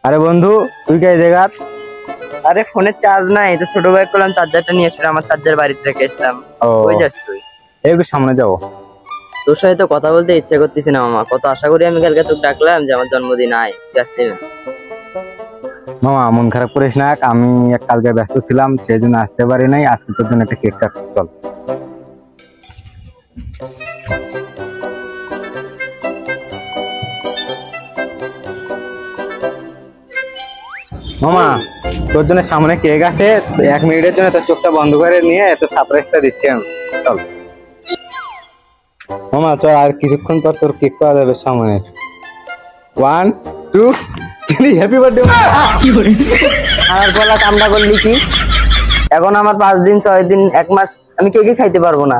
আরে বন্ধু, তুই কে জায়গা? আরে ফোনের চার্জ নাই তো, ছোট ভাই করলাম চার্জারটা নিয়ে এসেছিলাম, আমার চার্জার বাড়িতে রেখে এসলাম। ওই যাস তুই? একটু সামনে যাবো। তোর সাথে তো কথা বলতে ইচ্ছে করতেছি না মামা, কত আশা করি আমি কালকে তোকে ডাকলাম যে আমার জন্মদিন আয়, তুই আসলি না। মামা মন খারাপ করিস না, আমি কালকে ব্যস্ত ছিলাম সেই জন্য আসতে পারি নাই। আজকে তোর জন্য একটা কেক কাট, চল। মামা তোর জন্য সামনে কেক আছে, 1 মিনিটের জন্য তোর চোখটা বন্ধ করে নিয়ে তোর সারপ্রাইজটা দিচ্ছি আমি, চল। মামা চল, আর কিছুক্ষণ পর তোর কেক পাওয়া যাবে সামনে। 1 2 3 হ্যাপি বার্থডে। আর বলা কামটা করলি কি? এখন আমার 5 দিন 6 দিন 1 মাস আমি কেকই খাইতে পারবো না।